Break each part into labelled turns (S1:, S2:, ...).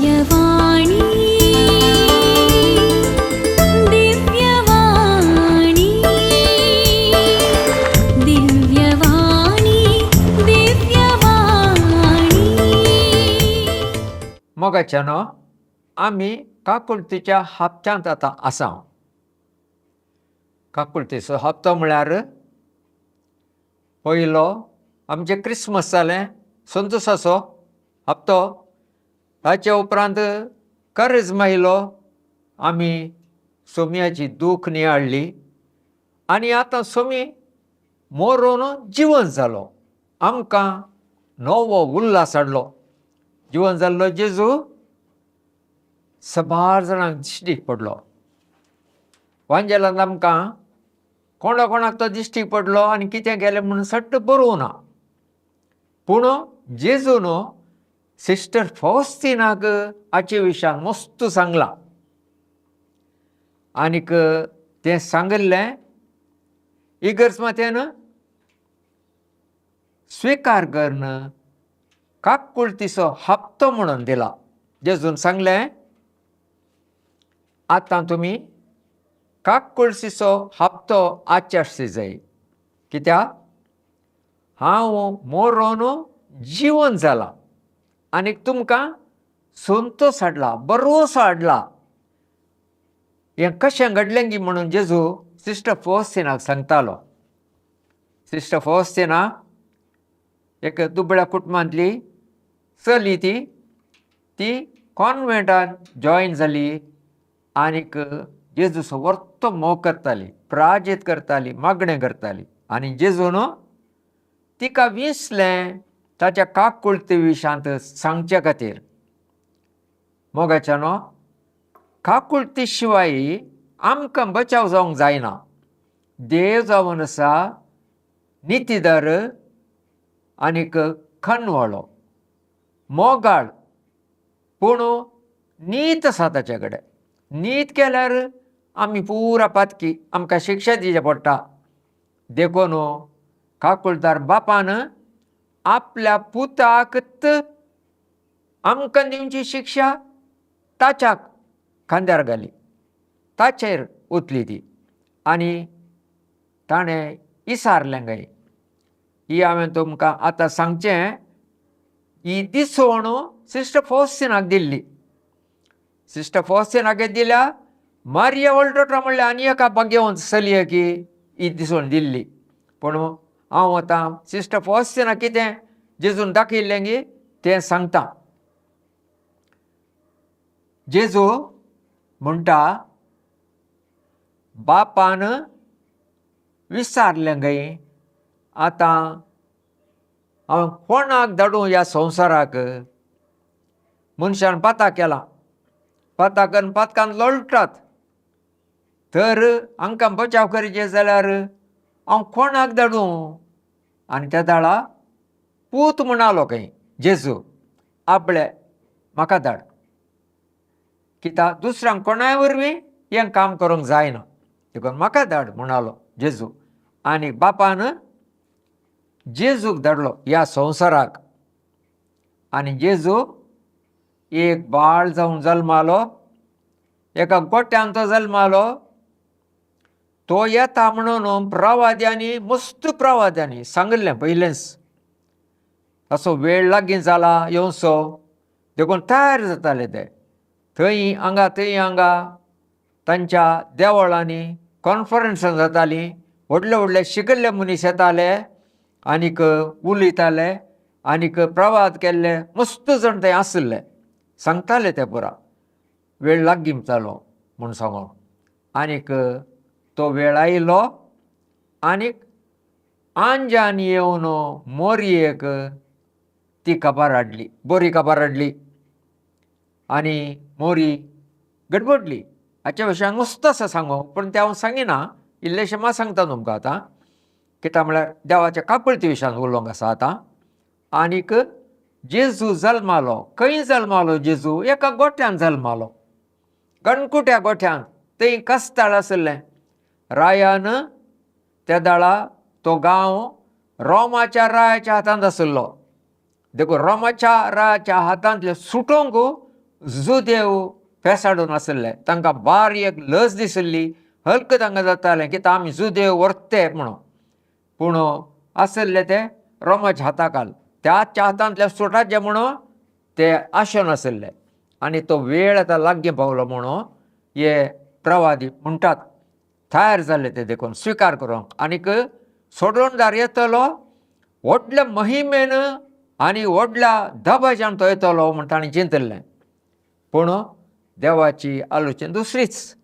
S1: दिव्यवाणी दिव्यवाणी दिव्यवाणी दिव्यवाणी
S2: मोगाच्यानो आमी काकुळतीच्या हप्त्यांत आतां आसा. काकुळतीचो हप्तो म्हळ्यार पयलो आमचें क्रिस्मस जालें, संतोशाचो हप्तो. ताचे उपरांत करिज्मा आयलो, आमी सोमयाची दूख नियाळ्ळी आनी आतां सोमी मरून जिवंत जालो. आमकां नवो उल्हास हाडलो. जिवंत जाल्लो जेजू सबार जाणांक दिश्टीक पडलो. वांजेलांत आमकां कोणा कोणाक तो दिश्टीक पडलो आनी कितें केलें म्हणून सट्ट बरोवं ना. पूण जेजून सिस्टर फॉस्तिनाक हाचे विशयान मस्त सांगलां. आनीक तें सांगिल्लें इगर्जमातेन स्विकार करून काकुळतीचो हप्तो म्हणून दिला. जेजून सांगलें, आतां तुमी काकुळसीचो हप्तो आचारची जाय. कित्याक हांव मरून जिवंत जाला आनीक तुमकां संतोश हाडला, बरोसो हाडला. हें कशें घडलें गी म्हणून जेजू सिस्टर फॉस्तिनाक सांगतालो. सिस्टर फॉस्तिना एक दुबळ्या कुटुंबांतली चली ती कॉन्वेंटांत जॉयन जाली आनीक जेजूचो वर्तो मोग करताली, प्रार्थीत करताली, मागणें करताली. आनी जेजून तिका विसलें ताच्या काकुळते विशयांत सांगचे खातीर. मोगाच्यानो काकुळती शिवाय आमकां बचाव जावंक जायना. देव जावन आसा नितीदार आनीक खनवळो, मोगाळ, पूण नीत आसा ताचे कडेन. नीत केल्यार आमी पुरा पातकी, आमकां शिक्षा दिवचें पडटा. देखून काकुळदार बापान आपल्या पुताक आमकां दिवची शिक्षा ताच्या खांद्यार घाली, ताचेर ओतली ती. आनी ताणें इसारलें गय. ही हांवें तुमकां आतां सांगचें. ही दिसवण सिस्टर फॉस्तिनाक दिल्ली. सिस्टर फॉस्तिनाक दिल्या. मारिया वॉल्टोटा म्हणलें आनी एका घेवन चलयेक ही दिसवण दिल्ली. पूण हांव आतां सिस्टर फॉस्तिनाक कितें जेजून दाखयिल्लें गी तें सांगता. जेजू म्हणटा, बापान विचारलें गय, आतां हांव कोणाक धाडूं ह्या संवसाराक. मनशान पाताक केलां, पाताकन पातकान लोळटात. तर हांकां बचाव करचें जाल्यार हांव कोणाक धाडूं. आनी त्या दाळा पूत म्हणलो खंय जेजू, आपले म्हाका धाड. कित्याक दुसऱ्यांक कोणाय वरवीं हें काम करूंक जायना. देखून म्हाका धाड म्हणलो जेजू. आनी बापान जेजूक धाडलो ह्या संवसाराक. आनी जेजू एक बाळ जावन जल्मालो. एका गोट्यान तो जल्मालो. तो येता म्हणून प्रवाद्यांनी, मस्त प्रवाद्यांनी सांगिल्लें पयलेंच. ताचो वेळ लागीं जाला येवचो. देखून तयार जाताले ते. थंय हांगा तांच्या देवळांनी कॉन्फरन्सां जातालीं. व्हडले व्हडले शिकिल्ले मनीस येताले आनीक उलयताले आनीक प्रवाद केल्ले मस्त जाण थंय आसले. सांगताले ते पुरा वेळ लागीं जालो म्हूण सांगून. आनीक तो वेळ आयलो आनीक आंजान येवन मोरयेक ती खबर हाडली, बरी खबर हाडली. आनी मोरी गडबडली. हाच्या विशयान मस्त आसा सांगो, पूण तें हांव सांगिना. इल्लेशें मात सांगता तुमकां आतां. कित्याक म्हळ्यार देवाच्या काकुळती विशयान उलोवंक आसा आतां. आनीक जेजू जल्मालो. खंय जल्मालो जेजू? एका गोठ्यान जल्मालो, गणकुट्या गोठ्यान. थंय कस्ताळ आसलें. रायान त्या दाळा तो गांव रोमाच्या रायाच्या हातांत आसलो. देखून रोमाच्या रायाच्या हातांतले सुटोवंक जुदेव फेसाडून आसले, तांकां बारीक लज दिसली, हलक तांकां जातालें की आमी जुदेव व्हरते म्हणून. पूण आसले ते रोमाच हाताखाल, त्याच हातांतले सुटाचे म्हणून ते आशे नासले. आनी तो वेळ आतां लागीं पावलो म्हणून हे प्रवादी म्हणटात, तयार जाले ते देखून स्विकार करूंक. आनीक सोडवणदार येतलो व्हडल्या मोहिमेन आनी व्हडल्या दबाज्यान तो येतलो म्हण ताणें चिंतलें. पूण देवाची आलोचना दुसरीच.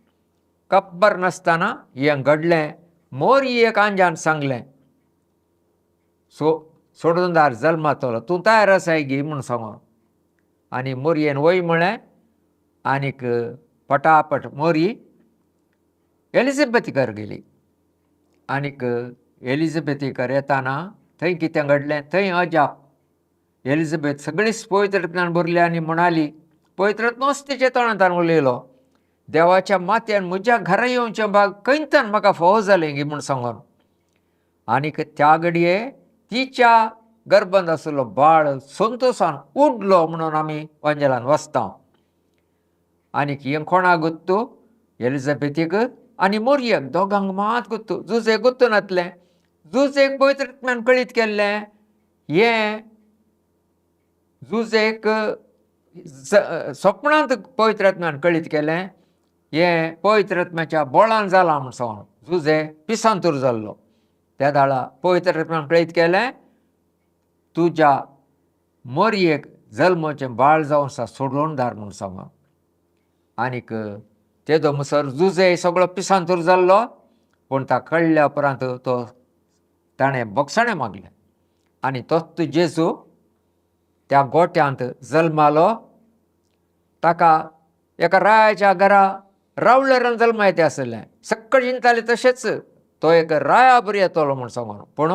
S2: खबर नासतना हें घडलें. मोरयेक आंजान सांगलें, सोडूनदार जल्मातलो, तूं तयार आसाय गी म्हूण सांगून. आनी मोरयेन वय म्हळें. आनीक पटापट मोरी एलिझाबेथीकर गेली. आनीक एलिझाबेथीकर येताना थंय कितें घडलें, थंय अजाप. एलिझाबेथ सगळीच पवित्रत्वान भरली आनी म्हणाली, पवित्रत्वच तिच्या तोंडांतल्यान उलयलो, देवाच्या मातयेन म्हज्या घरा येवचें भाग खंयच्यान म्हाका फावो जालें गी म्हूण सांगून. आनीक त्या घडये तिच्या गर्भांत आशिल्लो बाळ संतोशान उडलो म्हणून आमी वांजेलान वाचता. आनीक हें कोणाक गुत्तू? एलिझाबेथीक आनी मोरयेक दोगांक मात गुत्तू. जुजेक गुत्तू नासलें. जुजेक पवित्रत्वान कळीत केल्लें. हें जुजेक स्वप्नांत पवित्रत्वान कळीत केलें. हें पवित्रत्म्याच्या बोळान जालां म्हूण सांगून. जुजे पिसांतूर जाल्लो. त्या दाळा पवित्रत्वान कळीत केलें, तुज्या मोरयेक जल्माचें बाळ जावन आसा सोडवणदार म्हूण सांगून. आनीक तेदो मुसर जुजे सगळो पिसांतूर जाल्लो. पूण ताका कळ्ळ्या उपरांत ताणें बोगसणें मागलें. आनी तोच जेजू त्या गोट्यांत जल्मालो. ताका एका रायाच्या घरा रावळेरान जल्मा येते आसलें. सक्कळ चिंताले तशेंच तो एक राया बरी येतलो म्हूण सांगून. पूण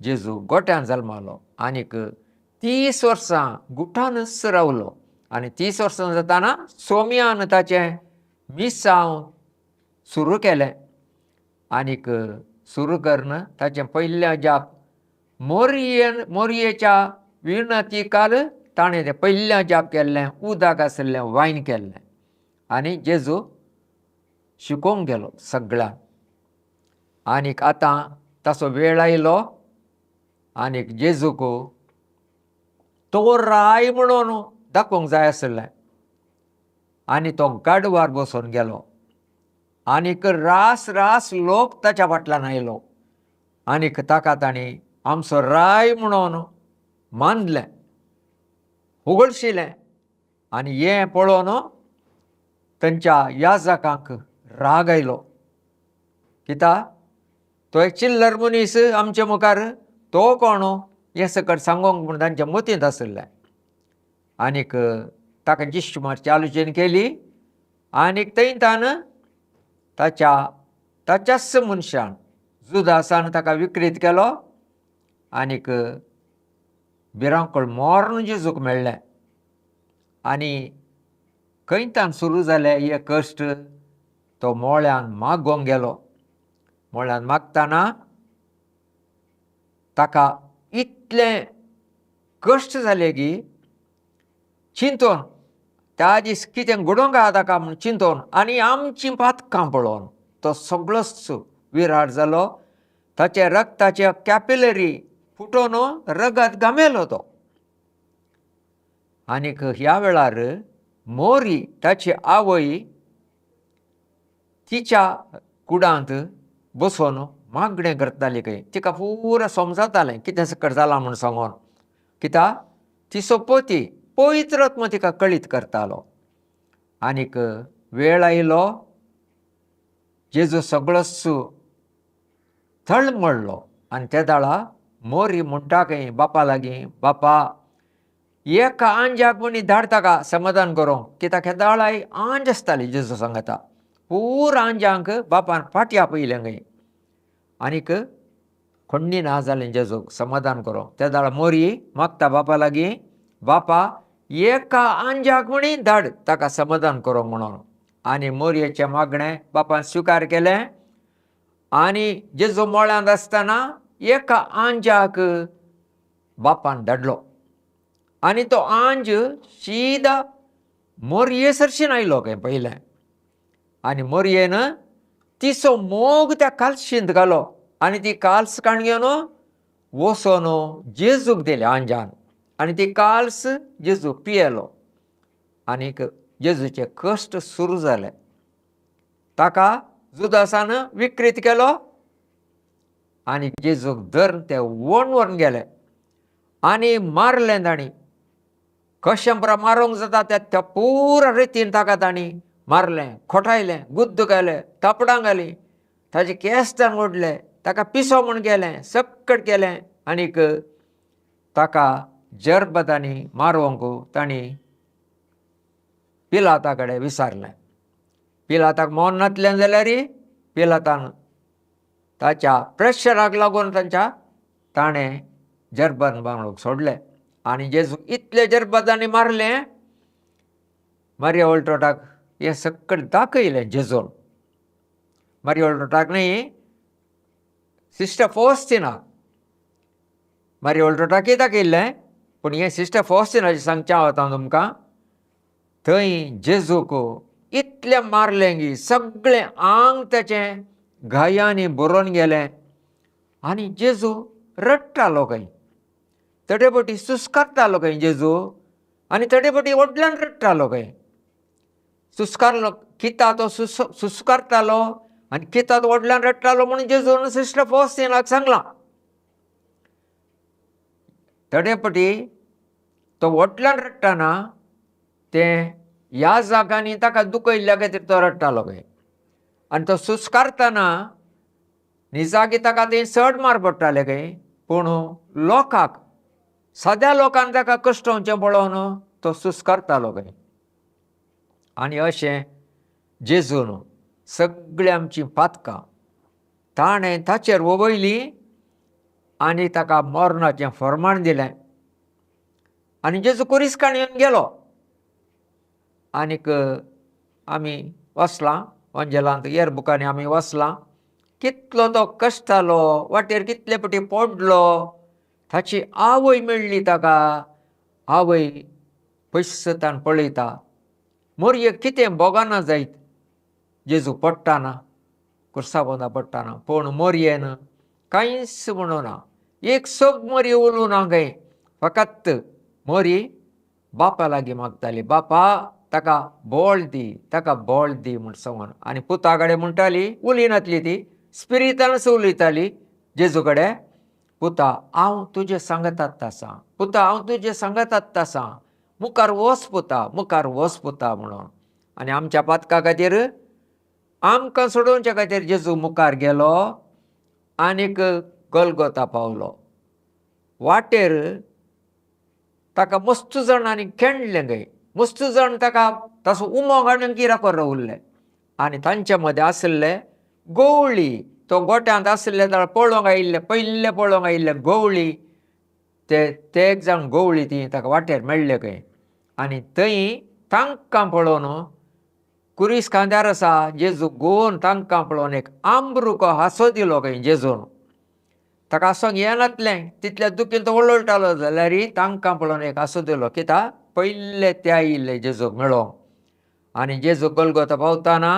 S2: जेजू गोट्यान जल्मालो. आनीक 30 वर्सां गुठानच रावलो. आनी 30 वर्सां जाताना सोमयान ताचें मिसांव सुरू केलें. आनीक सुरू करन ताचें पयलें जाप मोरयेच्या विणतीकाल ताणें तें पयलें जाप केल्लें उदक आशिल्लें वायन केल्लें. आनी जेजू शिकोवंक गेलो सगळ्यांक. आनीक आतां ताचो वेळ आयलो. आनीक जेजूक तो राय म्हणून दाखोवंक जाय आसलें. आनी तो गाडवार बसून गेलो. आनीक रास लोक ताच्या फाटल्यान आयलो. आनीक ताका तांणी आमचो राय म्हणून मानलें, उगडशिलें. आनी हें पळोवन तांच्या याजकांक राग आयलो. कित्याक तो एक चिल्लर मनीस आमचे मुखार, तो कोण हें सकट सांगोंक म्हूण तांच्या मतींत आसलें. आनीक ताका जिश्टमारची आलोचना केली. आनीक थंयच्यान ताच्याच मनशान जुदासान ताका विक्रीत केलो. आनीक भिरांकूळ मोर्न जेजूक मेळ्ळें. आनी खंयच्यान सुरू जालें हे कश्ट. तो मोळ्यान मागोवंक गेलो. मोळ्यान मागतना ताका इतलें कश्ट जाले की चिंतून त्या दीस कितें घडोवंक आहा ताका म्हूण चिंतून आनी आमचीं पातकां पळोवन तो सगळोच विराट जालो. ताचे रगताचे कॅपिलरी फुटोवन रगत घामेलो तो. आनीक ह्या वेळार मोरी ताची आवय तिच्या कुडांत बसून मागणें करताली खंय. तिका पुरो समजतालें कितें सकट जालां म्हूण सांगून. कित्याक तिचो पती पवित्रत्म तिका कळीत करतालो. आनीक वेळ आयलो. जेजू सगळोच तळमळ्ळो. आनी त्या दाळा मोरी म्हणटा खंय बापा लागीं, बापा एका आंजाक म्हणी धाड ताका समाधान करूंक. कित्याक ह्या दाळाय आंज आसताली जेजू सांगता. पुरो आंजांक बापान फाटी आपयलें खंय. आनीक खण्णी ना जालें जेजूक समाधान करूंक. त्या दाळा मोरी मागता बापा लागीं, बापा एका आंजाक म्हणी धाड ताका समाधान करूंक म्हणून. आनी मोरयेचें मागणें बापान स्विकार केलें. आनी जेजू मोळ्यांत आसतना एका आंजाक बापान धाडलो. आनी तो आंज सीदा मोरये सरशीन आयलो काय पयलें आनी मोरयेन तिसो मोग त्या काल्शींत घालो आनी ती काल्स काण घेवन वोसोन जेजूक दिले आंजान आनी ती काल्स जेजू पियेलो आनीक जेजूचे कश्ट सुरू जाले. ताका जुदासान विकृत केलो आनी जेजूक धरून ते व्हरून गेले आनी मारले तांणी. कशें बरें मारूंक जाता त्या पुरा रितीन ताका तांणी मारलें, खोटायलें, गुद्द केलें, थापडां घालीं, ताचे केंस ताणें ओडले, ताका पिसो म्हूण केलें, सक्कट केलें आनीक ताका जरबतांनी मारूंक तांणी पिलाता कडेन विचारलें. पिलाताक मोन नासलें जाल्यार पिलातान ताच्या प्रेशराक लागून ताणें जरबत मारूंक सोडलें आनी जेजू इतले जरबतांनी मारलें. मारिया वोल्टोटाक हें सक्कट दाखयलें जेजून. मारिया वोल्टोटाक न्ही, सिस्टर फॉस्तिनाक. मारिया वोल्टोटाकय दाखयल्लें पूण हें सिस्टर फॉस्तिनाचें सांगचें हांव आतां तुमकां. थंय जेजूक इतलें मारलें की सगळें आंग ताचें घायांनी भरून गेलें आनी जेजू रडटालो खंय. तडेपटी सुस्कारतालो खंय जेजू आनी तडेपटी व्हडल्यान रडटालो खंय. सुस्कारलो किता तो सुस्कारतालो आनी किता तो व्हडल्यान रडटालो म्हणून जेजून सिस्टर फॉस्तिनाक सांगलां. तडेपटी तो व्हडल्यान रडटाना तें ह्या जागांनी ताका दुखयल्ल्या खातीर तो रडटालो खंय आनी तो सुस्कारतना निजागी ताका थंय चड मार पडटाले खंय पूण लोकांक सद्या लोकांक ताका कश्टांचें पळोवन तो सुस्कारतालो खंय. आनी अशें जेजून सगळीं आमचीं पातकां ताणें ताचेर वोबयलीं आनी ताका मरणाचें फर्माण दिलें आनी जेजू कुरिस्काण येवन गेलो. आनीक आमी वचलां अंजलांत हेर बुकांनी आमी वचलां कितलो तो कश्टालो, वाटेर कितले फावटी पडलो. ताची आवय मेळ्ळी ताका. आवय पयसतान पळयता मोरयेक कितें बोगाना जायत जेजू पडटाना, कुर्सा पोंदा पडटाना, पूण मोरयेन कांयच म्हणूं ना, एक सोब मोरी उलोवं ना खंय. फकत मोरी बापा लागीं मागताली, बापा ताका बोळ दी, ताका बोळ दी म्हूण सांगून. आनी पुता कडेन म्हणटाली, उलयनासली ती, स्पिरितानच उलयताली जेजू कडेन, पुता हांव तुजे सांगतात आसां, पुता हांव तुजे सांगतात आसां, मुखार वच पुता, मुखार वच पुता म्हणून. आनी आमच्या पातका खातीर आमकां सोडोवचे खातीर जेजू मुखार गेलो आनीक गोलगोता पावलो. वाटेर ताका मस्त जाणांनी खेळ्ळें खंय. मस्त जाण ताका तसो उमो घालून किराको उरले आनी तांचे मदें आसले गवळी. तो गोट्यांत आसले जाल्यार पळोवंक आयिल्ले, पयले पळोवंक आयिल्ले गवळी, ते एक जाण गवळी ती ताका वाटेर मेळ्ळे खंय. आनी थंय तांकां पळोवन कुरीस खांद्यार आसा जेजू घुंवन तांकां पळोवन एक आंब्रुको हांसो दिलो खंय जेजून. ताका हांसोंक येनासलें, तितल्या दुखीन तो ओळटालो जाल्यार तांकां पळोवन एक हांसो दिलो. कित्याक पयले ते आयिल्ले जेजूक मेळोंक. आनी जेजू गोलगोता पावतना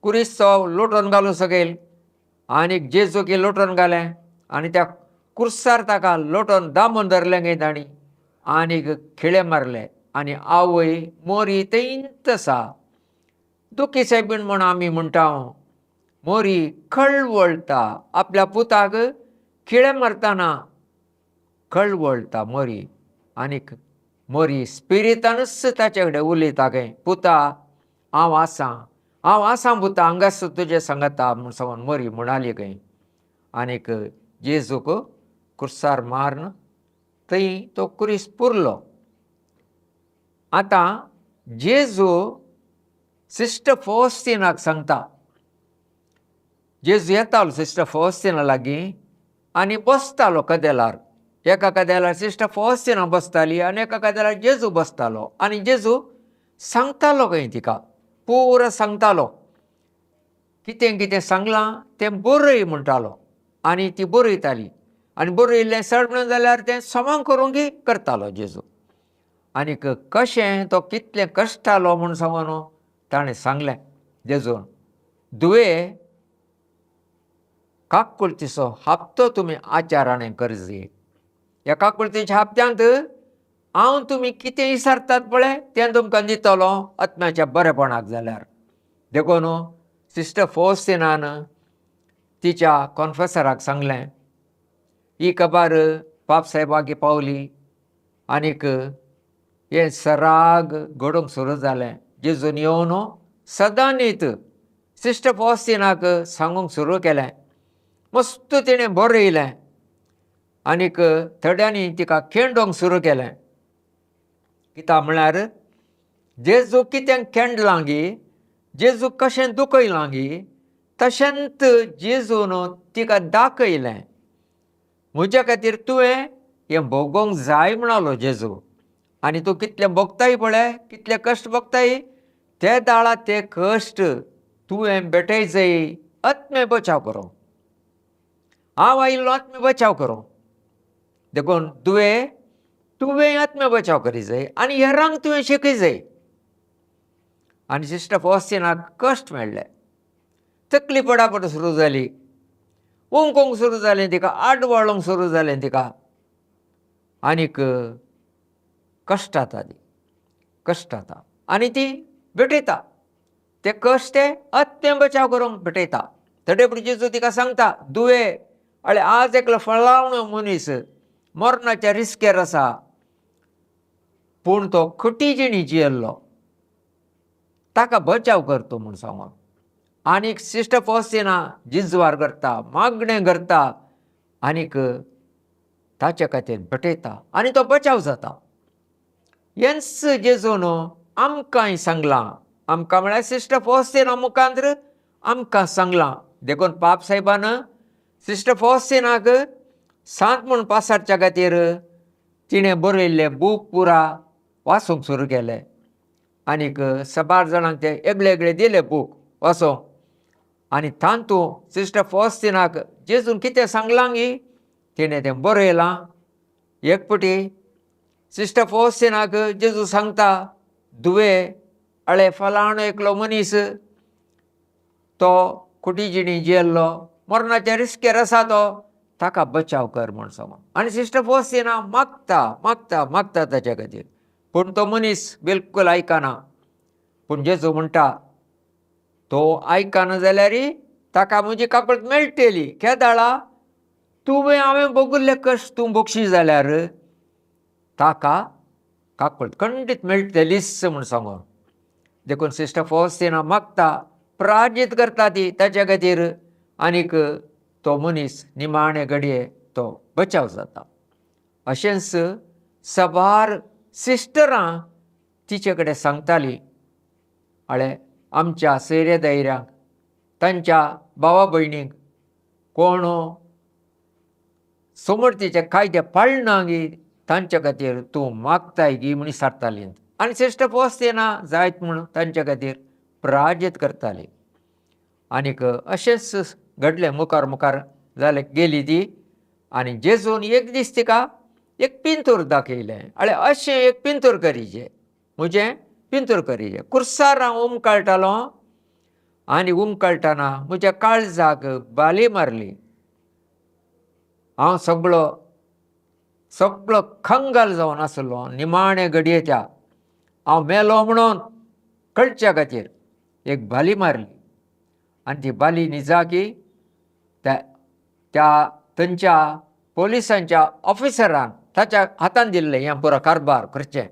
S2: कुरिसो लोटोवन घालूं सकयल आनीक जेजूक लोटोवन घालें आनी त्या कुर्सार ताका लोटोवन दामून धरलें खंय तांणी आनीक खिळे मारले. आनी आवय मोरी थंयच आसा. दुखीसाय बीण म्हूण आमी म्हणटा, मोरी कळवळटा आपल्या पुताक खिळे मारतना, कळवळटा मोरी. आनीक मोरी स्पिरितानूच ताचे कडेन उलयता खंय, पुता हांव आसां पुता, हांगास तुजें सांगता म्हूण सांगून मोरी म्हणाली खंय. आनीक जेजूक कुर्सार मारून थंय तो कुरीस पुरलो. आतां जेजू सिस्टर फॉस्तिनाक सांगता. जेजू येतालो सिस्टर फॉस्तिना लागीं आनी बसतालो कदेलार. एका कदेलार सिस्टर फॉस्तिना बसताली आनी एका कदेलार जेजू बसतालो. आनी जेजू सांगतालो खंय तिका, पुरो सांगतालो. कितें कितें सांगलां तें बरय म्हणटालो आनी ती बरयताली. आनी बरयल्लें चड म्हणून जाल्यार तें सोमांग करूंक करतालो जेजू. आनीक कशें तो कितलें कश्टालो म्हूण सांगून ताणें सांगलें जेजून दुवे काकुळतीचो हप्तो तुमी आचाराणें करचें. ह्या काकुळतीच्या हप्त्यांत हांव तुमी कितें विचारतात पळय तें तुमकां दितलो आत्म्याच्या बरेपणाक जाल्यार. देखून सिस्टर फॉस्तिनान तिच्या कॉन्फेसराक सांगलें ही खबर पाप साहेबाक पावली आनीक हें सराग घडोवंक सुरू जालें. जेजून येवन सदां न्हीद सिस्टर फॉस्तिनाक सांगूंक सुरू केलें. मस्त तिणें बरयलें आनीक थोड्यांनी तिका खेंडोवंक सुरू केलें. कित्याक म्हळ्यार जेजू कितें खेंडलां गी, जेजू कशें दुखयलां गी, तशेंच जेजून तिका दाखयलें. म्हज्या खातीर तुवें हें भोगोवंक जाय म्हणलो जेजू. आनी तूं कितलें भोगताय पळय, कितले कश्ट भोगताय, ते दाळा ते कश्ट तुवें भेटयचें आत्मे बचाव करूंक. हांव आयिल्लो आत्मे बचाव करूंक. देखून तुवें आत्मे बचाव करीचें आनी हेरांक तुवें शिकयचें. आनी सिस्टर फॉस्तिनाक कश्ट मेळ्ळे, तकली पडापड सुरू जाली, ओंकोंक सुरू जालें तिका, आडवळोंक सुरू जालें तिका. आनीक कश्ट जाता आनी ती भेटयता ते कश्ट ते आत्मे बचाव करूंक भेटयता. थोडे फुडें जेजू तिका सांगता दुवे आज एकलो फळावणो मनीस मरणाच्या रिस्केर आसा, पूण तो खटी जिणी जियेल्लो, ताका बचाव कर तूं म्हूण सांगून. आनीक सिस्टर फॉस्तिना जिंजवार करता, मागणें करता आनीक ताचे खातीर भेटयता आनी तो बचाव जाता. हेंच जेजून आमकांय सांगलां. आमकां म्हळ्यार सिस्टर फॉस्तिना मुखांत्र आमकां सांगलां. देखून पाप साहेबान सिस्टर फॉस्तिनाक सांत म्हूण पासारच्या खातीर तिणें बरयल्लें बूक पुरा वाचूंक सुरू केलें. आनीक 6 जाणांक ते एगळे एगळे दिले बूक वाचोंक. आनी तातूंत सिस्टर फॉस्तिनाक जेजून कितें सांगलां गी तिणें तें बरयलां. एक फावटी सिस्टर फॉस्तिनाक जेजू सांगता दुवे फलाणो एकलो मनीस तो खुटी जिणी जियेल्लो, मरणाच्या रिस्केर आसा तो, ताका बचाव कर म्हूण सांगून. आनी सिस्टर फॉस्तिना मागता ताचे खातीर, पूण तो मनीस बिलकूल आयकना. पूण जेजू म्हणटा तो आयकना जाल्यार ताका म्हजी काकूळट मेळटली. केदाळा तुवें हांवें भोगिल्ले कश्ट तूं भोगशी जाल्यार ताका काकूळट खंडीत मेळटलीच म्हूण सांगून. देखून सिस्टर फॉस्तिना मागता, प्रार्थीत करता ती ताचे खातीर आनीक तो मनीस निमाणे घडये तो बचाव जाता. अशेंच सबार सिस्टरां तिचे कडेन सांगतालीं आमच्या सैर्य दैऱ्यांक, तांच्या भावा भयणींक कोण समर्थीचे कायदे पाळना गी तांचे खातीर तूं मागताय गी म्हूण विचारतालीं. आनी सिस्टर फॉस्तिना जायत म्हूण तांचे खातीर प्रार्थीत करताली. आनीक अशेंच घडलें. मुखार जालें गेली ती आनी जेजून एक दीस तिका एक पिंतूर दाखयलें. अशें एक पिंतूर करीचें, म्हजें पिंतूर करीचें. कुर्सार हांव उमकळटालो आनी उमकळटना म्हज्या काळजाक बाली मारली. हांव सगळो खंगाल जावन आसलो. निमाणे घडये त्या हांव मेलो म्हणून कळच्या खातीर एक बाली मारली. आनी ती बाली न्हिजा की थंयच्या पोलिसांच्या ऑफिसरान ताच्या हातांत दिल्लें हें पुरो कारबार करचें.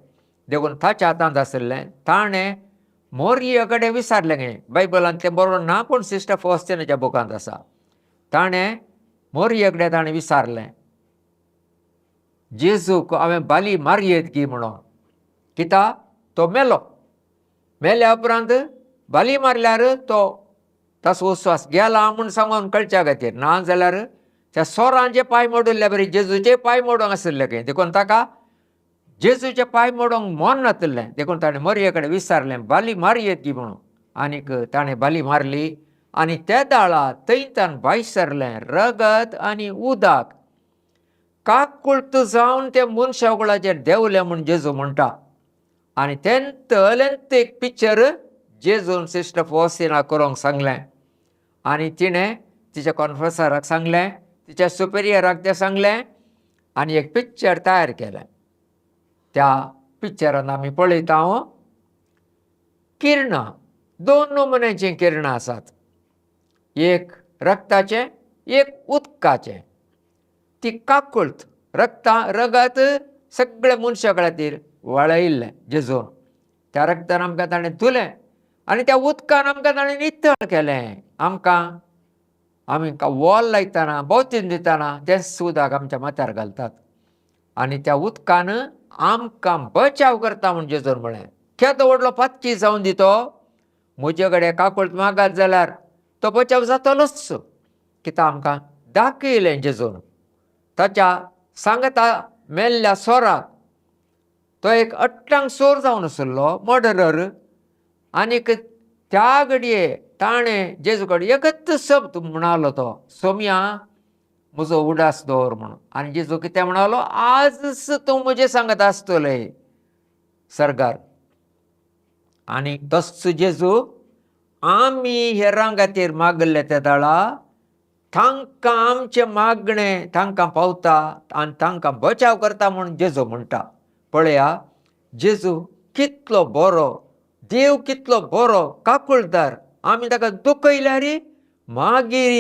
S2: देखून ताच्या हातांत आसलें. ताणें मोरये कडेन विचारलें गे. बायबलांत तें बरोवन ना, पूण सिस्टर फॉस्तिनाच्या बुकांत आसा. ताणें मोरये कडेन विचारलें जेजूक हांवें बाली मारयेत गी म्हणून. कित्याक तो मेल्या उपरांत बाली मारल्यार तो ताचो उस्वास गेला म्हूण सांगून कळच्या खातीर. ना जाल्यार त्या सोरांचे पांय मोडुल्ले बरें जेजूचे पांय मोडूंक आसले खंय. देखून ताका जेजूचे पांय मोडूंक मन नातलें. देखून ताणें मोरये कडेन विचारलें बाली मारयेत गी म्हणून. आनीक ताणें बाली मारली आनी त्या दाळा थंयच्यान भायर सरलें रगत आनी उदक काकुळट जावन ते मनशाकुळाचेर देंवलें म्हूण जेजू म्हणटा. आनी तेंत एक पिक्चर जेजून सिस्टर फॉसिना करूंक सांगलें आनी तिणें तिच्या कॉन्फरन्सराक सांगलें, तिच्या सुपेरियराक तें सांगलें आनी एक पिक्चर तयार केलें. त्या पिक्चरान आमी पळयता किरणां, 2 नमुन्यांचीं किरणां आसात. एक रक्ताचें, एक उदकाचें. ती काकूळट रगत सगळ्या मनशा खातीर वळयल्लें जेजून. त्या रगतान आमकां ताणें धुलें आनी त्या उदकान आमकां ताणें नितळ केलें. आमी वॉल लायतना बोवतीन दितना तेंच उदक आमच्या माथ्यार घालतात आनी त्या उदकान आमकां बचाव करता म्हूण जेजून म्हळें. केदो व्हडलो पातकी जावन दितो म्हजे कडेन काकूळट मागात जाल्यार तो बचाव जातलोच. कित्याक आमकां दाखयलें जेजून. ताच्या सांगता मेल्ल्या सोराक तो एक अट्टांक सोर जावन आशिल्लो, मर्डरर, आनीक त्या घडये ताणें जेजू कडेन एकच शब्द म्हणलो तो, सोम्या म्हजो उडास दवर म्हणून. आनी जेजू कितें म्हणलो, आजच तूं म्हजें सांगत आसतलें सर्गार. आनी तस्सो जेजू आमी हेरां खातीर मागले त्या दाळा तांकां आमचें मागणें तांकां पावता आनी तांकां बचाव करता म्हूण जेजू म्हणटा. पळया जेजू कितलो बरो, देव कितलो बरो काकूळटार. आमी ताका दुखयल्यार मागीर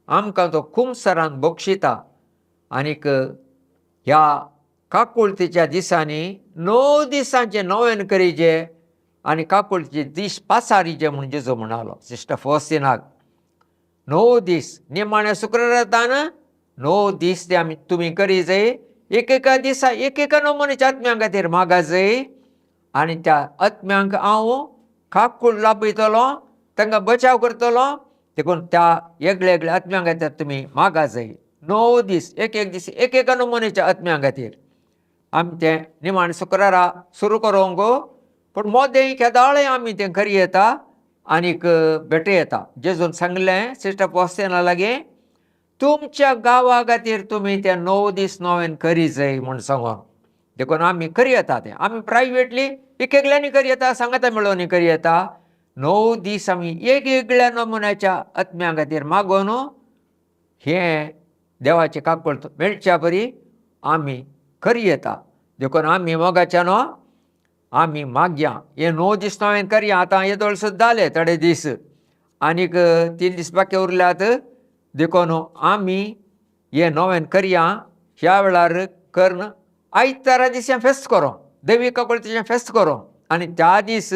S2: आमकां तो खुमसरान बक्षिता. आनीक ह्या काकूळटीच्या दिसांनी 9 दिसांचे नोवेन करीचे आनी काकूळटीचे दीस पासारीचे म्हूण जेजू म्हणालो सिस्टर फॉसिनाक. 9 दीस निमाण्या शुक्रारातान 9 दीस ते तुमी करी जाय. एकेका दिसा एकेका नमुन्याच्या आत्म्यां खातीर मागा जाय आनी त्या आत्म्यांक हांव काकूळ लाभयतलो, तांकां बचाव करतलो. देखून त्या वेगळ्या आत्म्यां खातीर तुमी मागा जाय. 9 दीस एक दीस एकेका नमुन्याच्या आत्म्यां खातीर. आमी तें निमाणे शुक्रारा सुरू करूंक, पूण मोदें केदाळें आमी तें करी येता आनीक भेटे येता. जेजून सांगलें सिस्टर फॉसिना लागीं, तुमच्या गांवा खातीर तुमी तें 9 दीस नोवेन करी जाय म्हूण सांगून. देखून आमी करी येता तें. आमी प्रायवेटली एकल्यांनी करी येता, सांगाता मेळोनी करी येता. 9 दीस आमी वेगळ्या नमुन्याच्या आत्म्यां खातीर मागून हें देवाचें काकूळट मेळच्या परी आमी करी येता. देखून आमी मोगाच्यान आमी मागया. हे 9 दीस नोवेन करया. आतां येदोळ सुद्दां जाले थोडे दीस आनीक 3 दीस बाकी उरल्यात. देखून आमी हे नोवेन करया. ह्या वेळार कर्ण आयतारा दिसा फेस्त करूं, देवी काकूळटीचें फेस्त करूं. आनी त्या दीस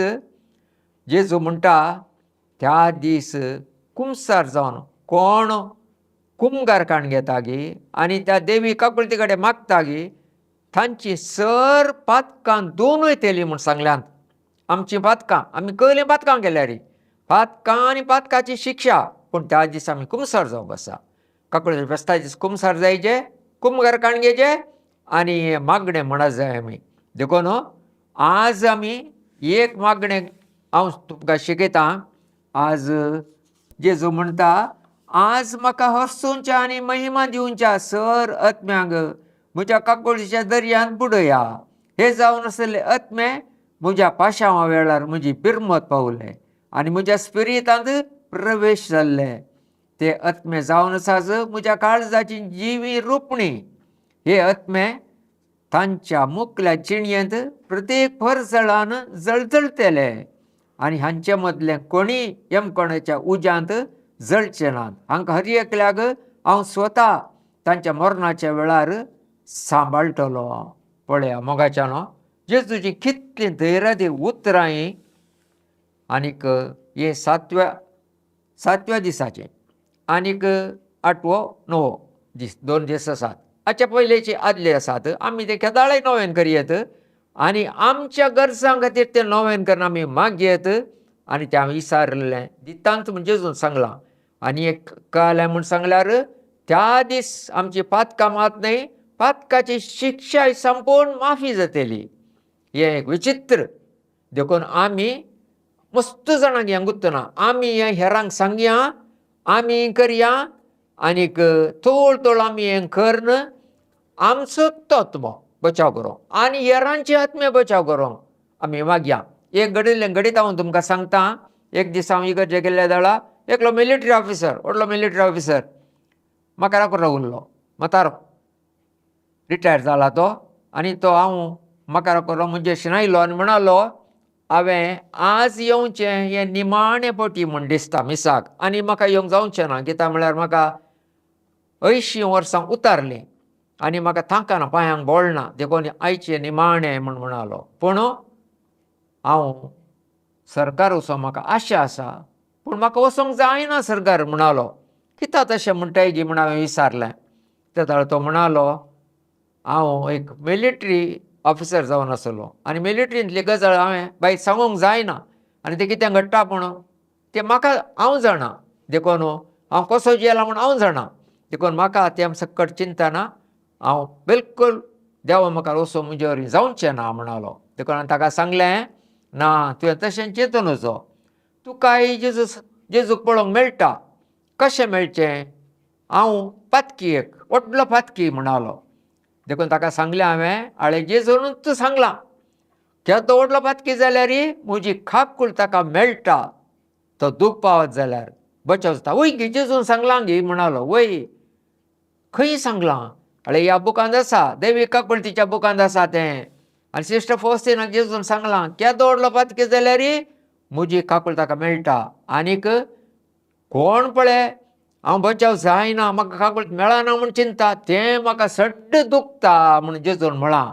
S2: जेजू म्हणटा त्या दीस कुमसार जावन कोण कुमगारकाण घेता गे आनी त्या देवी काकूळटी कडेन मागता गे तांची सर पातकां धुवन वयतलीं म्हूण सांगल्यात. आमचीं पातकां आमी कहलीं पातकां केल्यार पातकां आनी पातकाची शिक्षा. पूण त्या दीस आमी कुमसार जावंक आसा. काकूळटी फेस्ता दीस कुमसार जायचे, कुमगारकाण घेवचे आनी मागणें म्हणत जाय आमी. देखून आज आमी एक मागणें हांव तुमकां शिकयतां. आज जेजू म्हणटा, आज म्हाका हसूंच्या आनी महिमा दिवच्या सर आत्म्यांक म्हज्या काकूळटीच्या दर्यांत बुडया. हे जावन आसले आत्मे म्हज्या पाशांवा वेळार म्हजी पिरमत पावले आनी म्हज्या स्पिरितांत प्रवेश जाल्ले. ते आत्मे जावन आसात म्हज्या काळजाची जिवी रुपणी. हे आत्मे तांच्या मुखल्या जिणयेंत प्रत्येक फरसळान जळजळटले आनी हांचे मदले कोणी यमकोणाच्या उज्यांत जळचे नात. हांकां हर एकल्याक हांव स्वता तांच्या मरणाच्या वेळार सांबाळटलो. पळया मोगाच्यान जेजूची कितलीं धैर्यादी उतरां. आनीक हे 7व्या दिसाचें आनीक 8वो 9वो दीस 2 दीस आसात. हाचे पयलेचे आदले आसात. आमी ते केदाळे नोवेन करयेत आनी आमच्या गरजां खातीर ते नोवेन करून आमी मागयेत आनी तें हांवें विचारलें दितांत म्हूण जेजून सांगलां. आनी एक कळ्ळें म्हूण सांगल्यार त्या दीस आमची पातकां मात न्हय, पातकाची शिक्षाय संपूर्ण माफी जातली. हें एक विचित्र. देखून आमी मस्त जाणांक हें गुत्तना आमी हें हेरांक सांगया, आमी करया आनीक तोळ आमी हें करन आमचो तो आत्मो बचाव करूं आनी हेरांचे आत्मे बचाव करूं आमी मागया. एक घडीत हांव तुमकां सांगता. एक दीस हांव इगर्जे गेल्ल्या दाळा एकलो मिलिटरी ऑफिसर, व्हडलो मिलिटरी ऑफिसर म्हाका राखून उरलो. म्हातारो रिटायर जाला तो. आनी तो हांव म्हाका राखून म्हणजे आयलो आनी म्हणालो हांवें आज येवचें हें निमाणें पटी म्हूण दिसता मिसाक, आनी म्हाका येवंक जावचें ना. कित्याक म्हळ्यार म्हाका 80 वर्सां उतारलीं आनी म्हाका थांकाना, पांयांक बोळ ना, देखून आयचें निमाणें म्हूण म्हणालो. पूण हांव सरकार वचों म्हाका आशा आसा, पूण म्हाका वचोंक जायना सरकार म्हणालो. कित्याक तशें म्हणटाय म्हूण हांवें विचारलें. तेन्ना तो म्हणालो हांव एक मिलिटरी ऑफिसर जावन आसलो आनी मिलिटरींतली गजाल हांवें भायर सांगूंक जायना आनी तें कितें घडटा पूण तें म्हाका हांव जाणा. देखून हांव कसो जियेला म्हूण हांव जाणा. देखून म्हाका तें सकट चिंता ना. हांव बिलकूल देवा म्हाका वचूं म्हणजे वरी जावचें ना म्हणालो. देखून हांवें ताका सांगलें ना तुवें तशें चिंतूं नजो. तुकाय जेजूक पळोवंक मेळटा. कशें मेळचें? हांव पातकी एक व्हडलो पातकी म्हणालो. देखून ताका सांगलें हांवें जेजूनच सांगलां केदो व्हडलो पातकी जाल्यार म्हजी खाकूळ ताका मेळटा. तो दूख पावत जाल्यार बचाव जाता. वय गी जेजून सांगलां गी म्हणालो. वय खंय सांगलां? ह्या बुकांत आसा, दैवी काकूळतीच्या बुकांत आसा तें. आनी सिस्टर फॉस्टिनाक जेजून सांगलां केदो व्हडलो पातकी जाल्यार म्हजी काकूळ ताका मेळटा. आनीक कोण पळय हांव बचाव जायना, म्हाका काकूळ मेळना म्हूण चिंता तें म्हाका सड्ड दुखता म्हूण जेजून म्हळां.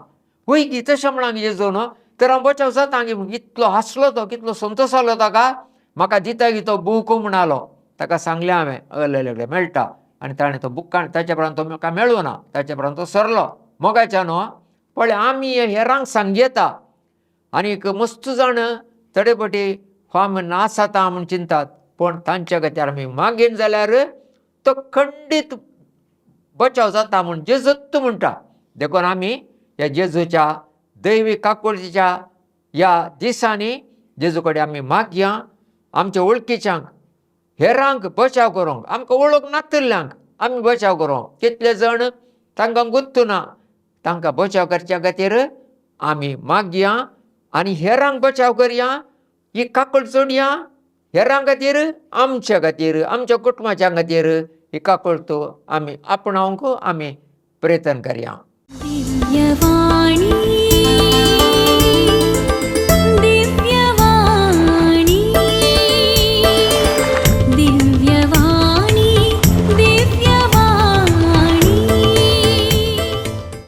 S2: वय गी तशें म्हणां गी जेजून, तर हांव बचाव जाता गी म्हूण. इतलो हांसलो तो, कितलो संतोश जालो ताका. म्हाका दिता गी तो बूक म्हणालो. ताका सांगलें हांवें हय मेळटा. आनी ताणें तो बूक ताचे उपरांत तो म्हाका मेळूं ना. ताचे उपरांत तो सरलो. मोगाच्यान पळय आमी हेरांक सांगयेता आनीक मस्त जाण तडेपटी फार्म नास जाता म्हूण चिंतात, पूण तांच्या खातीर आमी मागीन जाल्यार तो खंडीत बचाव जाता म्हूण जेजूच म्हणटा. देखून आमी ह्या जेजूच्या दैवी काकूळतीच्या ह्या दिसांनी जेजू कडेन आमी मागया. आमच्या वळखीच्यांक हेरांक बचाव करूंक, आमकां वळख नातल्ल्यांक आमी बचाव करूंक. कितले जण तांकां गुर्तू ना तांकां बचाव करच्या खातीर आमी मागया आनी हेरांक बचाव करया. ही काकूळ जोडया हेरां खातीर, आमच्या खातीर, आमच्या कुटुंबाच्या खातीर ही काकूळ आमी आपणावंक आमी प्रयत्न करया.
S1: दिव्यवाणी